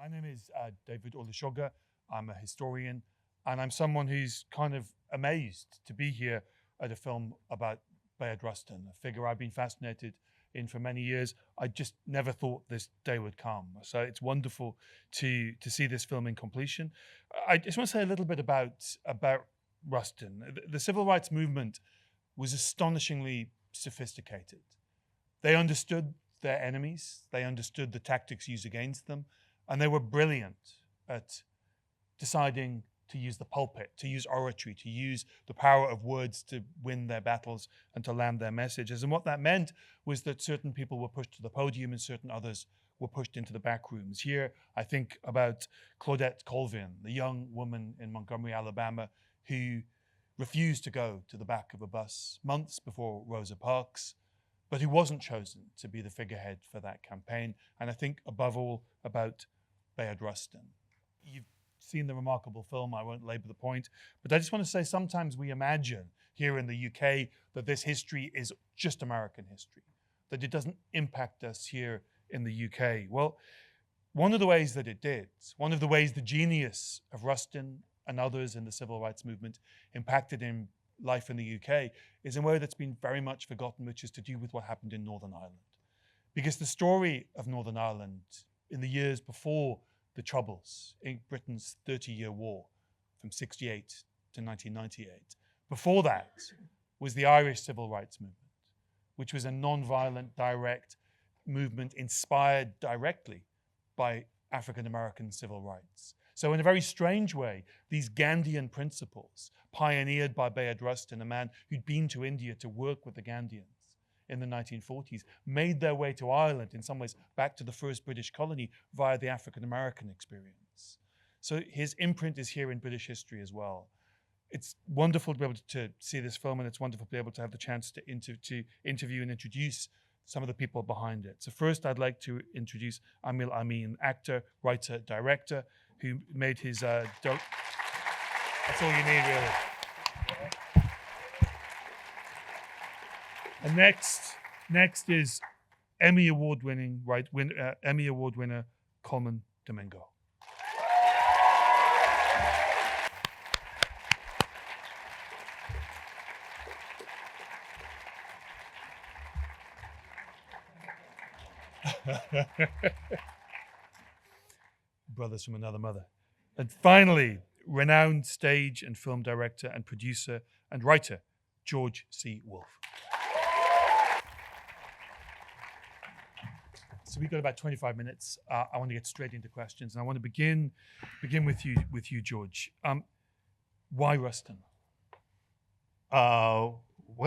My name is David Olusoga. I'm a historian, and I'm someone who's kind of amazed to be here at a film about Bayard Rustin, a figure I've been fascinated in for many years. I just never thought this day would come. So it's wonderful to see this film in completion. I just want to say a little bit about Rustin. The civil rights movement was astonishingly sophisticated. They understood their enemies, they understood the tactics used against them, and they were brilliant at deciding to use the pulpit, to use oratory, to use the power of words to win their battles and to land their messages. And what that meant was that certain people were pushed to the podium and certain others were pushed into the back rooms. Here, I think about Claudette Colvin, the young woman in Montgomery, Alabama, who refused to go to the back of a bus months before Rosa Parks, but who wasn't chosen to be the figurehead for that campaign. And I think above all about Bayard Rustin. You've seen the remarkable film, I won't labor the point, but I just want to say sometimes we imagine here in the UK that this history is just American history, that it doesn't impact us here in the UK. Well, one of the ways that it did, one of the ways the genius of Rustin and others in the civil rights movement impacted in life in the UK is in a way that's been very much forgotten, which is to do with what happened in Northern Ireland. Because the story of Northern Ireland in the years before the Troubles, in Britain's 30-year war from 68 to 1998, before that was the Irish civil rights movement, which was a non-violent, direct movement inspired directly by African-American civil rights. So in a very strange way, these Gandhian principles, pioneered by Bayard Rustin, a man who'd been to India to work with the Gandhians in the 1940s, made their way to Ireland, in some ways back to the first British colony via the African-American experience. So his imprint is here in British history as well. It's wonderful to be able to see this film, and it's wonderful to be able to have the chance to interview and introduce some of the people behind it. So first, I'd like to introduce Ameen, actor, writer, director, who made his That's all you need, really. And next is Emmy Award winner Colman Domingo. Brothers from another mother. And finally, renowned stage and film director and producer and writer, George C. Wolfe. So we've got about 25 minutes. I want to get straight into questions, and I want to begin with you, George. Why Rustin? Well,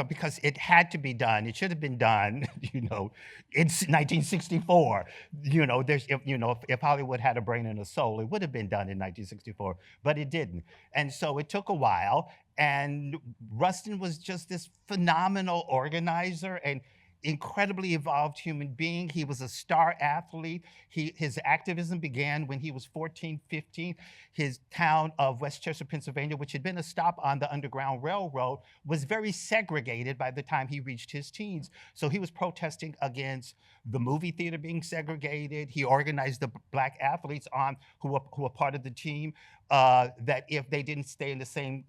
because it had to be done. It should have been done, in 1964. If Hollywood had a brain and a soul, it would have been done in 1964, but it didn't. And so it took a while, and Rustin was just this phenomenal organizer and incredibly evolved human being. He was a star athlete. His activism began when he was 14, 15. His town of Westchester, Pennsylvania, which had been a stop on the Underground Railroad, was very segregated by the time he reached his teens. So he was protesting against the movie theater being segregated. He organized the black athletes who were part of the team that if they didn't stay in the same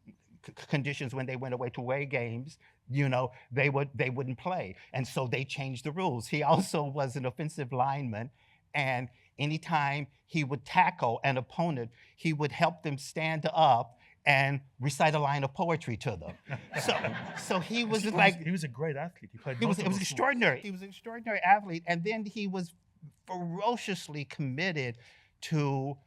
conditions when they went away to away games, they wouldn't play. And so they changed the rules. He also was an offensive lineman, and anytime he would tackle an opponent, he would help them stand up and recite a line of poetry to them. So he was he was a great athlete. He played. It was extraordinary. He was an extraordinary athlete, and then he was ferociously committed to,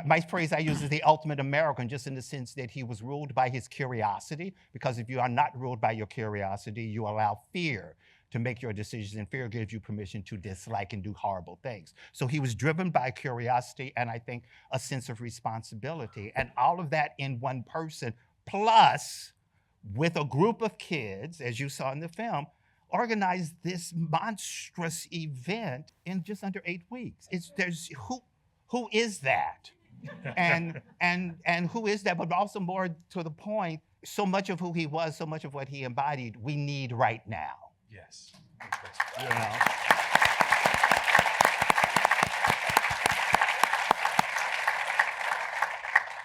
my phrase I use is the ultimate American, just in the sense that he was ruled by his curiosity, because if you are not ruled by your curiosity, you allow fear to make your decisions, and fear gives you permission to dislike and do horrible things. So he was driven by curiosity and I think a sense of responsibility, and all of that in one person, plus with a group of kids, as you saw in the film, organized this monstrous event in just under 8 weeks. Who is that? and who is that? But also more to the point, so much of who he was, so much of what he embodied, we need right now. Yes.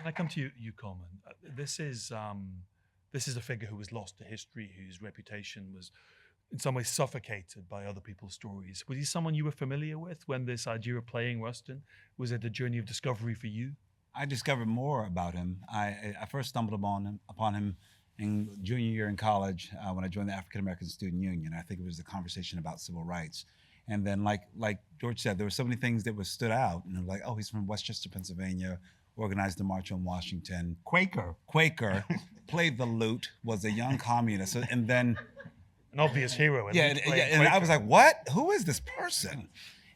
Can I come to you, Colman? This is a figure who was lost to history, whose reputation was in some ways suffocated by other people's stories. Was he someone you were familiar with when this idea of playing Rustin? Was it a journey of discovery for you? I discovered more about him. I first stumbled upon him in junior year in college when I joined the African American Student Union. I think it was the conversation about civil rights. And then like George said, there were so many things that stood out. And like, oh, he's from Westchester, Pennsylvania, organized the March on Washington. Quaker, played the lute, was a young communist. And then an obvious hero. And I was like, what? Who is this person?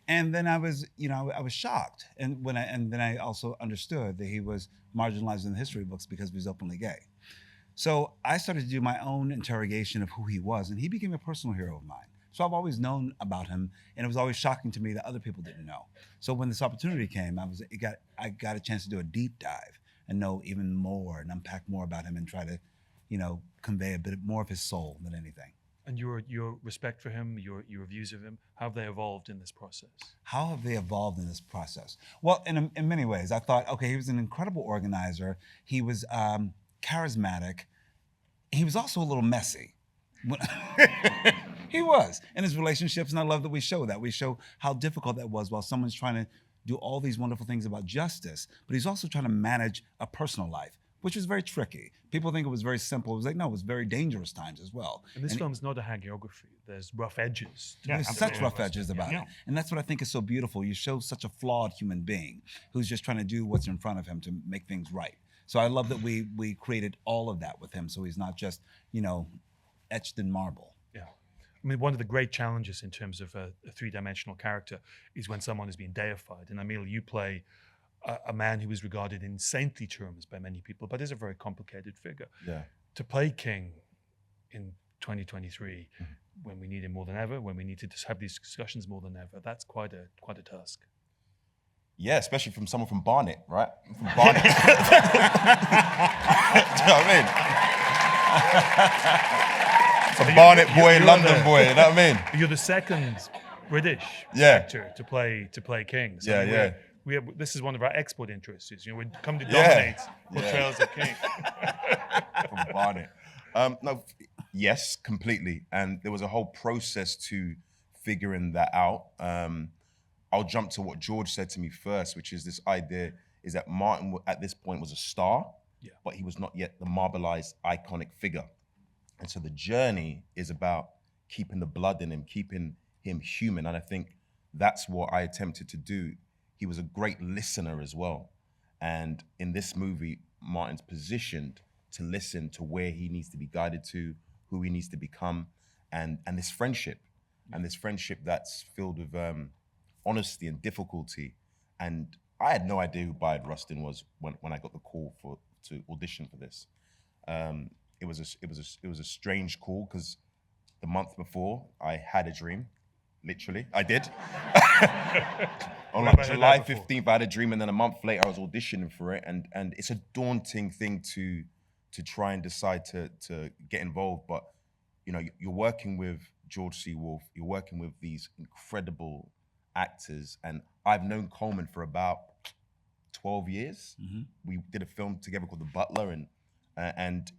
And then I was shocked. And then I also understood that he was marginalized in the history books because he was openly gay. So I started to do my own interrogation of who he was, and he became a personal hero of mine. So I've always known about him, and it was always shocking to me that other people didn't know. So when this opportunity came, I got a chance to do a deep dive and know even more and unpack more about him and try to, convey a bit more of his soul than anything. And your respect for him, your views of him, how have they evolved in this process? How have they evolved in this process? Well, in many ways. I thought, okay, he was an incredible organizer. He was charismatic. He was also a little messy. He was in his relationships, and I love that we show that. We show how difficult that was while someone's trying to do all these wonderful things about justice, but he's also trying to manage a personal life, which was very tricky. People think it was very simple. It was like, no, it was very dangerous times as well. And this film's not a hagiography. There's rough edges. There's such rough edges about it. And that's what I think is so beautiful. You show such a flawed human being who's just trying to do what's in front of him to make things right. So I love that we created all of that with him, so he's not just, etched in marble. Yeah. I mean, one of the great challenges in terms of a three-dimensional character is when someone is being deified. And Ameen, you play a man who is regarded in saintly terms by many people, but is a very complicated figure. Yeah. To play King in 2023, when we need him more than ever, when we need to just have these discussions more than ever, that's quite a task. Yeah, especially from someone from Barnet, right? From Barnet. Do you know what I mean? It's a Barnet boy, London boy, you know what I mean? You're the second British Yeah. actor to play King. So Yeah. This is one of our export interests. We come to dominate portrayals of King. From Barnet. Yes, completely. And there was a whole process to figuring that out. I'll jump to what George said to me first, which is this idea is that Martin at this point was a star, but he was not yet the marbleized iconic figure. And so the journey is about keeping the blood in him, keeping him human. And I think that's what I attempted to do. He was a great listener as well. And in this movie, Martin's positioned to listen to where he needs to be guided to, who he needs to become, and this friendship. And this friendship that's filled with honesty and difficulty. And I had no idea who Bayard Rustin was when I got the call to audition for this. It was a strange call because the month before I had a dream, literally. I did. On like July 15th, I had a dream, and then a month later I was auditioning for it, and it's a daunting thing to try and decide to get involved. But you're working with George C. Wolfe, you're working with these incredible actors, and I've known Colman for about 12 years. We did a film together called The Butler, and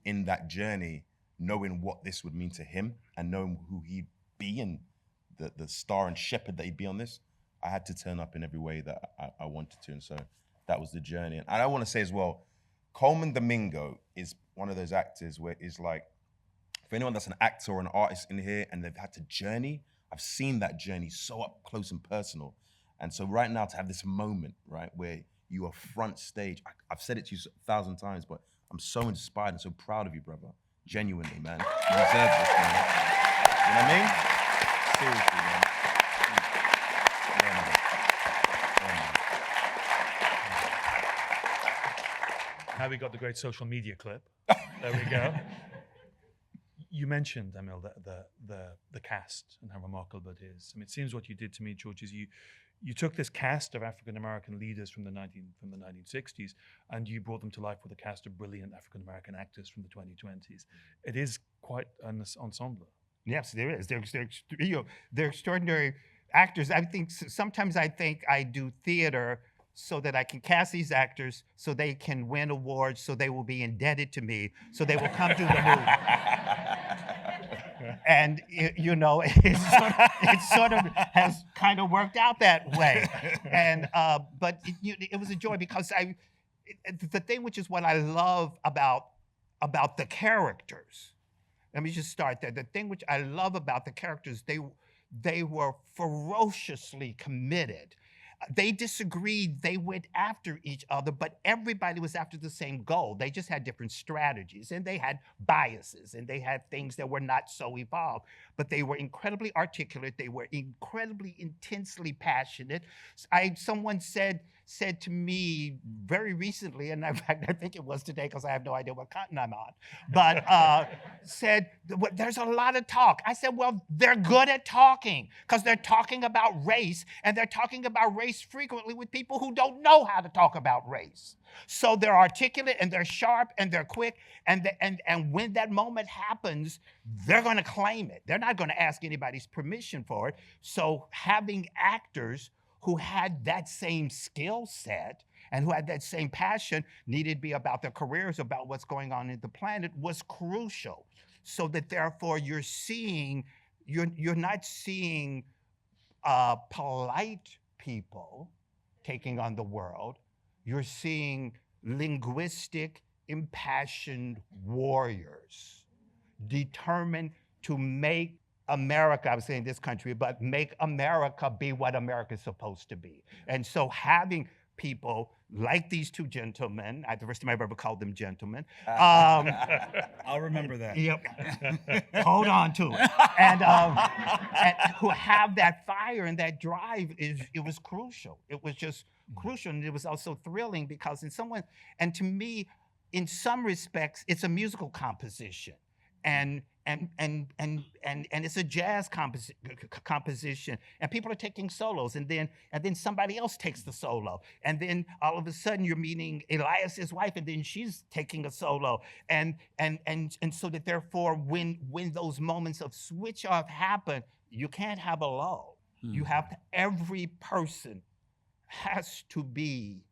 in that journey, knowing what this would mean to him and knowing who he'd be and the star and shepherd that he'd be on this, I had to turn up in every way that I wanted to. And so that was the journey. And I want to say as well, Colman Domingo is one of those actors where it's like, for anyone that's an actor or an artist in here and they've had to journey, I've seen that journey so up close and personal. And so right now to have this moment, right, where you are front stage, I've said it to you 1,000 times, but I'm so inspired and so proud of you, brother. Genuinely, man. You deserve this, man. You know what I mean? Seriously, man. Now we got the great social media clip. There we go. You mentioned, Emil, the cast and how remarkable it is. I mean, it seems what you did to me, George, is you took this cast of African-American leaders from the 1960s and you brought them to life with a cast of brilliant African-American actors from the 2020s. It is quite an ensemble. Yes, there is. They're extraordinary actors. Sometimes I think I do theater so that I can cast these actors, so they can win awards, so they will be indebted to me, so they will come do the movie. And you know, it sort of has kind of worked out that way. And but it was a joy because the thing which is what I love about the characters. Let me just start there. The thing which I love about the characters, they were ferociously committed. They disagreed, they went after each other, but everybody was after the same goal. They just had different strategies, and they had biases, and they had things that were not so evolved, but they were incredibly articulate, they were incredibly intensely passionate. Someone said to me very recently, and in fact, I think it was today because I have no idea what continent I'm on, but said, there's a lot of talk. I said, well, they're good at talking because they're talking about race, and they're talking about race frequently with people who don't know how to talk about race. So they're articulate, and they're sharp, and they're quick, and when that moment happens, they're going to claim it. They're not going to ask anybody's permission for it. So having actors who had that same skill set and who had that same passion, needed to be about their careers, about what's going on in the planet, was crucial. So that therefore you're not seeing polite people taking on the world. You're seeing linguistic, impassioned warriors determined to make America, I was saying this country, but make America be what America's supposed to be. And so having people like these two gentlemen, the first time I've ever called them gentlemen. I'll remember that. Yep. Hold on to it. And who have that fire and that drive, it was crucial. It was just crucial, and it was also thrilling because to me, in some respects, it's a musical composition. And it's a jazz composition, and people are taking solos, and then somebody else takes the solo, and then all of a sudden you're meeting Elias's wife, and then she's taking a solo, and so that therefore when those moments of switch off happen, you can't have a lull. You have every person has to be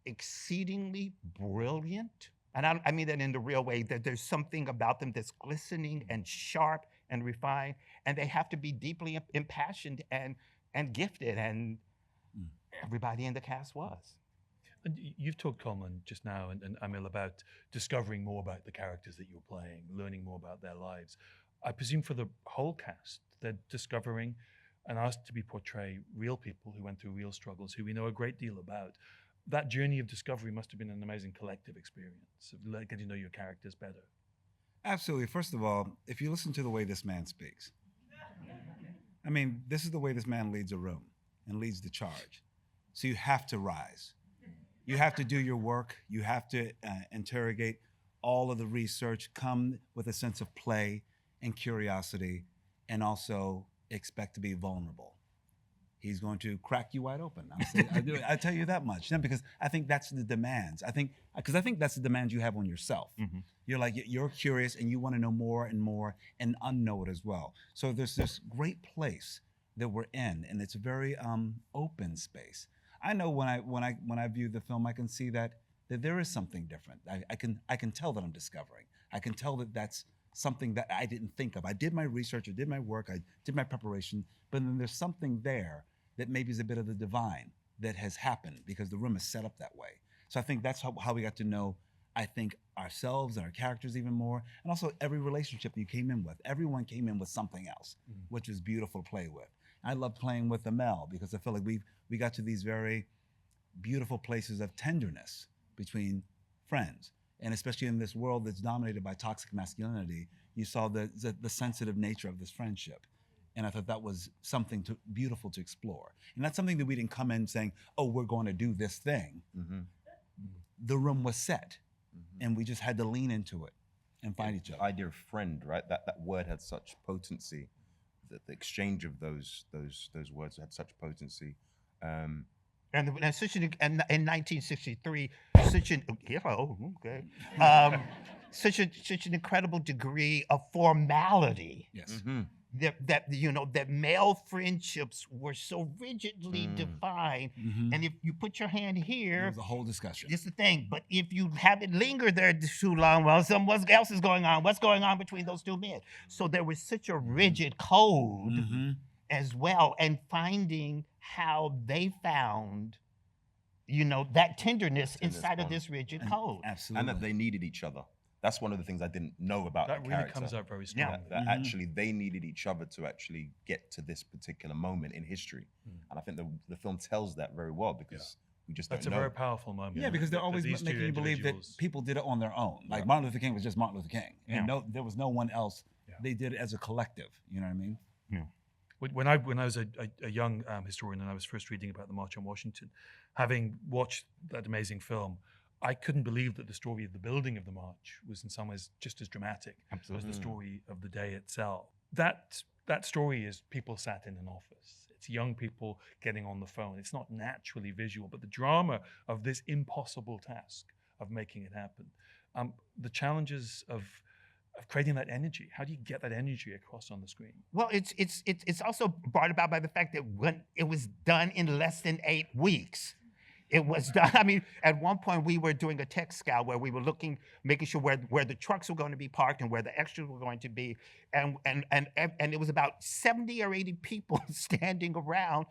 exceedingly brilliant. And I mean that in the real way, that there's something about them that's glistening and sharp and refined, and they have to be deeply impassioned and gifted, and everybody in the cast was. And you've talked, Colman, just now, and Ameel, about discovering more about the characters that you're playing, learning more about their lives. I presume for the whole cast, they're discovering and asked to portray real people who went through real struggles, who we know a great deal about. That journey of discovery must have been an amazing collective experience of getting to know your characters better. Absolutely. First of all, if you listen to the way this man speaks, I mean, this is the way this man leads a room and leads the charge. So you have to rise. You have to do your work. You have to interrogate all of the research, come with a sense of play and curiosity, and also expect to be vulnerable. He's going to crack you wide open. I tell you that much. Because I think that's the demands. I think that's the demands you have on yourself. Mm-hmm. You're curious and you want to know more and more and unknow it as well. So there's this great place that we're in, and it's a very open space. I know when I view the film, I can see that there is something different. I can tell that I'm discovering. I can tell that that's something that I didn't think of. I did my research, I did my work, I did my preparation, but then there's something there that maybe is a bit of the divine that has happened because the room is set up that way. So I think that's how we got to know, I think, ourselves and our characters even more, and also every relationship you came in with. Everyone came in with something else, which was beautiful to play with. I love playing with Ameel because I feel like we got to these very beautiful places of tenderness between friends. And especially in this world that's dominated by toxic masculinity, you saw the sensitive nature of this friendship. And I thought that was something beautiful to explore. And that's something that we didn't come in saying, oh, we're going to do this thing. Mm-hmm. The room was set, and we just had to lean into it and find each other. The idea of friend, right? That word had such potency. The exchange of those words had such potency. And in 1963, such an incredible degree of formality that male friendships were so rigidly defined. And if you put your hand here, There's a whole discussion. it's the thing. But if you have it linger there too long, well, what else is going on? What's going on between those two men? So there was such a rigid code as well, and finding how they found, that tenderness inside of this rigid code. Absolutely. And that they needed each other. That's one of the things I didn't know about That the really character. comes out very strong. That actually they needed each other to actually get to this particular moment in history. And I think the film tells that very well, because we just That's don't a know. very powerful moment. Yeah, because they're that always these two making you believe that individuals- people did it on their own. Like Martin Luther King was just Martin Luther King, and there was no one else. They did it as a collective. You know what I mean? Yeah. When I was a young historian and I was first reading about the March on Washington, having watched that amazing film, I couldn't believe that the story of the building of the march was in some ways just as dramatic as the story of the day itself. That story is people sat in an office. It's young people getting on the phone. It's not naturally visual, but the drama of this impossible task of making it happen. The challenges of creating that energy. How do you get that energy across on the screen? Well, it's also brought about by the fact that when it was done in less than 8 weeks. It was done. I mean, at one point we were doing a tech scout where we were making sure where the trucks were going to be parked and where the extras were going to be, and it was about 70 or 80 people standing around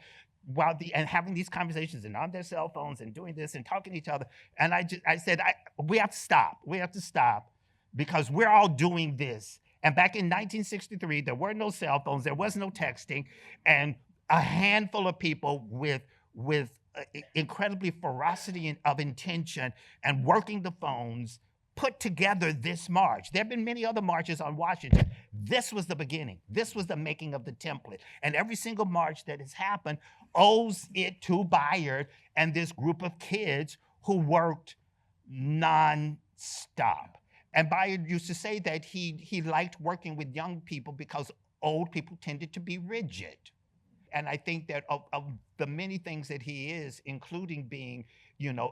and having these conversations and on their cell phones and doing this and talking to each other. And I said, we have to stop. We have to stop, because we're all doing this. And back in 1963, there were no cell phones, there was no texting, and a handful of people with incredibly ferocity of intention and working the phones put together this march. There have been many other marches on Washington. This was the beginning. This was the making of the template. And every single march that has happened owes it to Bayard and this group of kids who worked non-stop. And Bayard used to say that he liked working with young people because old people tended to be rigid. And I think that of the many things that he is, including being,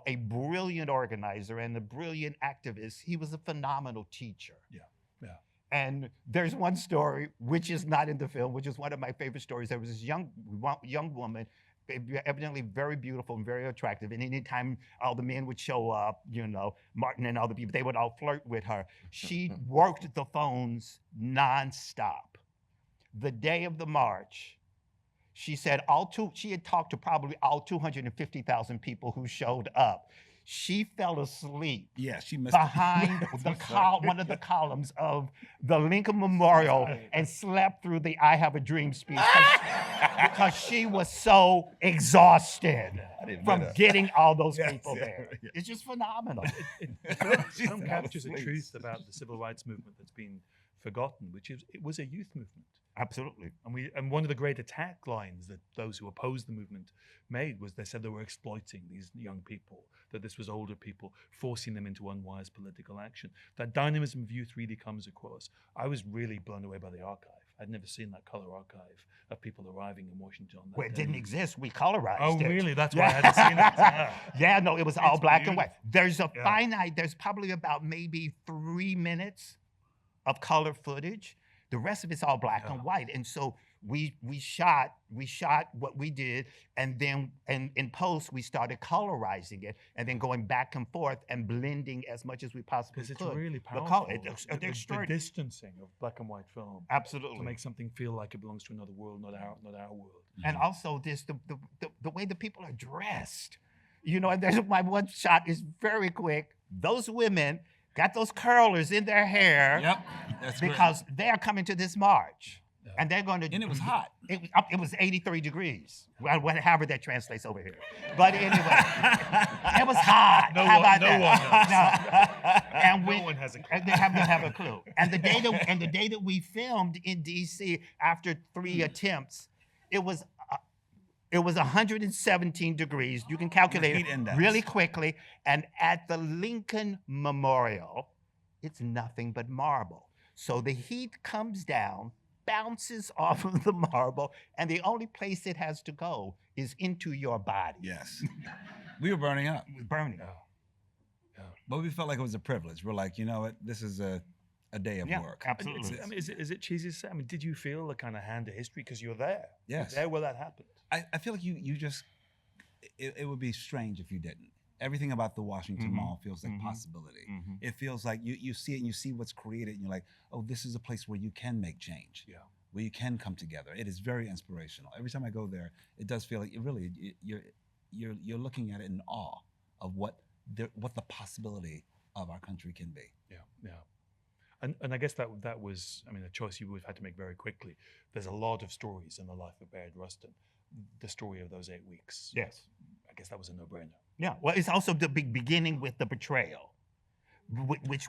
a brilliant organizer and a brilliant activist, he was a phenomenal teacher. Yeah. And there's one story, which is not in the film, which is one of my favorite stories. There was this young woman, evidently very beautiful and very attractive. And anytime all the men would show up, Martin and other people, they would all flirt with her. She worked the phones nonstop. The day of the march, she said she had talked to probably all 250,000 people who showed up. She fell asleep She missed behind one of the columns of the Lincoln Memorial and slept through the I Have a Dream speech because she was so exhausted from getting all those people there. It's just phenomenal. The film captures a truth about the civil rights movement that's been forgotten, which is it was a youth movement. Absolutely. And one of the great attack lines that those who opposed the movement made was they said they were exploiting these young people, that this was older people, forcing them into unwise political action. That dynamism of youth really comes across. I was really blown away by the archive. I'd never seen that color archive of people arriving in Washington on that Well, it day. didn't exist. We colorized Oh, it. really? That's why I hadn't seen it. Yeah, no, it was all black and white. There's beautiful. There's probably about maybe 3 minutes of color footage. The rest of it's all black and white. And so we shot what we did, and then in post we started colorizing it, and then going back and forth and blending as much as we possibly could. Because it's really The powerful. the The distancing of black and white film Absolutely. to make something feel like it belongs to another world, not our world. And also this the way the people are dressed. And there's my one shot is very quick. Those women got those curlers in their hair. Yep. That's great. Because they are coming to this march. Yeah. And they're going to. And it was hot. It was 83 degrees. Well, however that translates over here. But anyway, it was hot. How about that? And No one has a clue. and they have a clue. And the day that we filmed in D.C. after 3 attempts, it was 117 degrees. You can calculate Heat it index. really quickly. And at the Lincoln Memorial, it's nothing but marble. So the heat comes down, bounces off of the marble, and the only place it has to go is into your body. Yes. We were burning up. It was burning. But we felt like it was a privilege. We're like, you know what? This is a a day of Yeah, work. absolutely. I mean, is it cheesy to say? I mean, did you feel the kind of hand of history because you're there? Yes. You're there where that happened. I feel like you just, it would be strange if you didn't. Everything about the Washington Mall feels like possibility. It feels like you see it and you see what's created and you're like, oh, this is a place where you can make change. Yeah. Where you can come together. It is very inspirational. Every time I go there, it does feel like you're looking at it in awe of what the possibility of our country can be. Yeah, yeah. And I guess that was, I mean, a choice you would have had to make very quickly. There's a lot of stories in the life of Bayard Rustin. The story of those 8 weeks. Yes. I guess that was a no-brainer. Yeah. Well, it's also the beginning with the betrayal,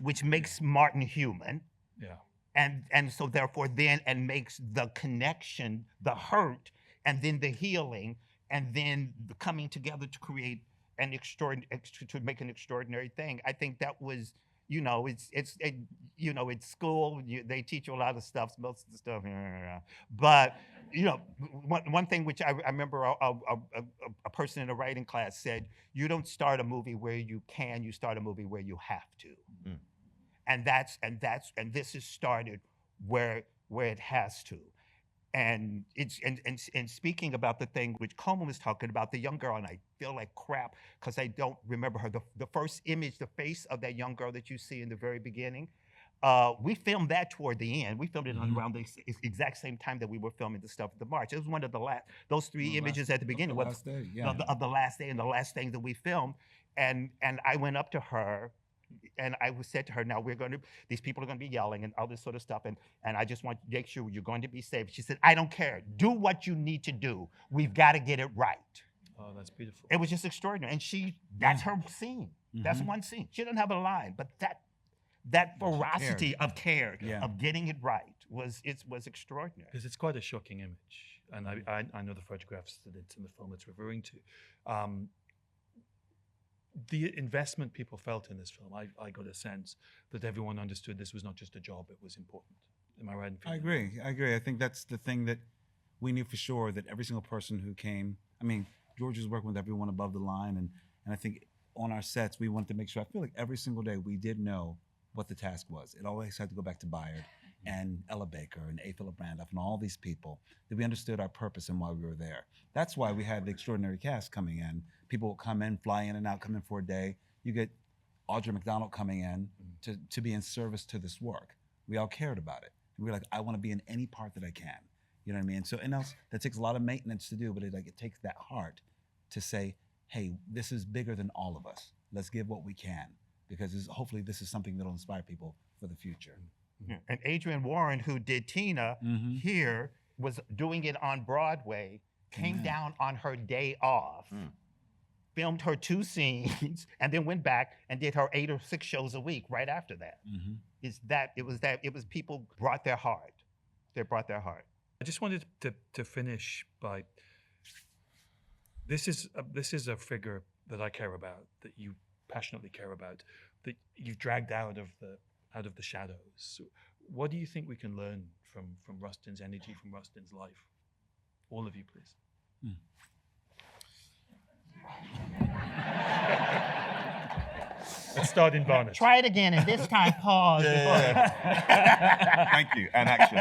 which makes Martin human. Yeah. And so therefore then and makes the connection, the hurt, and then the healing, and then the coming together to create an to make an extraordinary thing. I think that was, it's school. They teach you a lot of stuff, most of the stuff. But one thing which I remember a person in a writing class said, you don't start a movie where you can, you start a movie where you have to. Mm. And this is started where it has to. And it's and speaking about the thing which Colman was talking about, the young girl, and I feel like crap because I don't remember her. The first image, the face of that young girl that you see in the very beginning, we filmed that toward the end. We filmed it around the exact same time that we were filming the stuff at the march. It was one of the last, those three images at the beginning Of the last day and the last thing that we filmed. And I went up to her and I said to her, now these people are going to be yelling and all this sort of stuff. And I just want to make sure you're going to be safe. She said, I don't care. Do what you need to do. We've got to get it right. Oh, that's beautiful. It was just extraordinary. And that's her scene. That's one scene. She didn't have a line, but that ferocity of care, of getting it right was extraordinary. Because it's quite a shocking image. And I know the photographs that it's in the film it's referring to. The investment people felt in this film, I got a sense that everyone understood this was not just a job, it was important. Am I right in feeling I agree. I think that's the thing that we knew for sure, that every single person who came, I mean, George was working with everyone above the line, and I think on our sets, we wanted to make sure, I feel like every single day we did know what the task was. It always had to go back to Bayard and Ella Baker and A. Philip Randolph and all these people, that we understood our purpose and why we were there. That's why we had the extraordinary cast coming in. People would come in, fly in and out, come in for a day. You get Audra McDonald coming in to be in service to this work. We all cared about it. And we were like, I want to be in any part that I can. You know what I mean? So, and else, that takes a lot of maintenance to do, but it takes that heart to say, hey, this is bigger than all of us. Let's give what we can, because hopefully this is something that'll inspire people for the future. Yeah. And Adrienne Warren, who did Tina here, was doing it on Broadway, came down on her day off, filmed her 2 scenes, and then went back and did her 8 or 6 shows a week right after that. It was people brought their heart. They brought their heart. I just wanted to finish by, this is a figure that I care about, that you passionately care about, that you've dragged out of the shadows. What do you think we can learn from Rustin's energy, from Rustin's life? All of you, please. Let's start in Barnett. Try it again, and this time pause. Thank you, and action.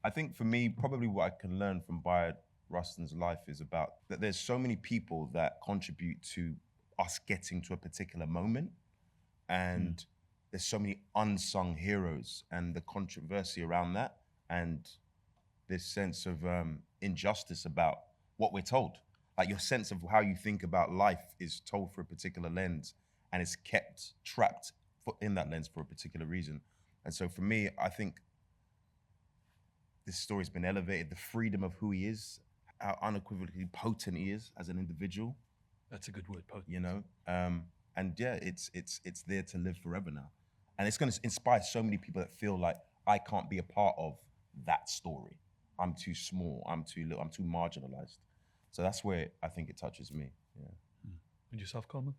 I think for me, probably what I can learn from Bayard Rustin's life is about that there's so many people that contribute to us getting to a particular moment, and there's so many unsung heroes, and the controversy around that, and this sense of injustice about what we're told. Like, your sense of how you think about life is told through a particular lens, and it's kept trapped in that lens for a particular reason. And so for me, I think this story's been elevated, the freedom of who he is, how unequivocally potent he is as an individual. That's a good word, potent. You know, and yeah, it's there to live forever now, and it's going to inspire so many people that feel like, I can't be a part of that story. I'm too small. I'm too little. I'm too marginalized. So that's where I think it touches me. Yeah. And yourself, Colman?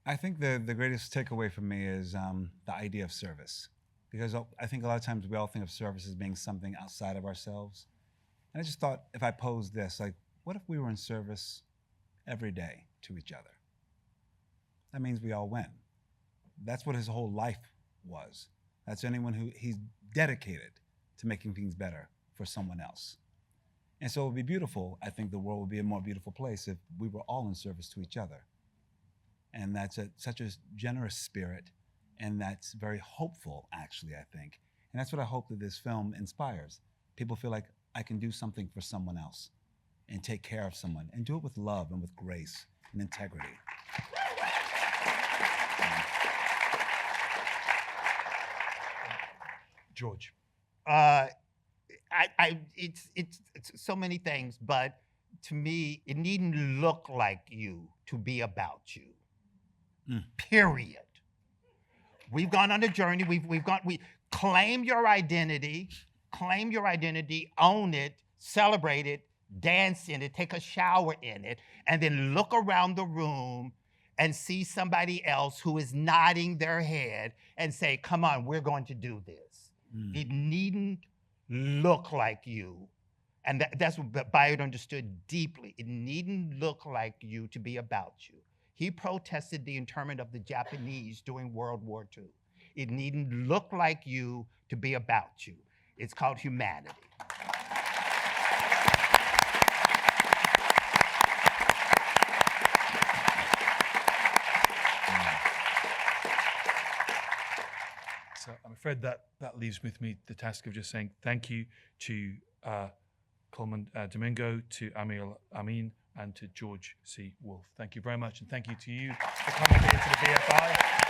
I think the greatest takeaway for me is the idea of service, because I think a lot of times we all think of service as being something outside of ourselves. And I just thought, if I posed this, like, what if we were in service every day to each other? That means we all win. That's what his whole life was. That's anyone who he's dedicated to making things better for someone else. And so it would be beautiful. I think the world would be a more beautiful place if we were all in service to each other. And that's such a generous spirit, and that's very hopeful, actually, I think. And that's what I hope that this film inspires. People feel like I can do something for someone else and take care of someone and do it with love and with grace and integrity. George. It's so many things, but to me, it needn't look like you to be about you. Period. We've gone on a journey. We claim your identity, own it, celebrate it, dance in it, take a shower in it, and then look around the room and see somebody else who is nodding their head and say, come on, we're going to do this. It needn't look like you. And that's what Bayard understood deeply. It needn't look like you to be about you. He protested the internment of the Japanese during World War II. It needn't look like you to be about you. It's called humanity. So I'm afraid that leaves with me the task of just saying thank you to Colman Domingo, to Ameen, and to George C. Wolfe. Thank you very much, and thank you to you for coming here to the BFI.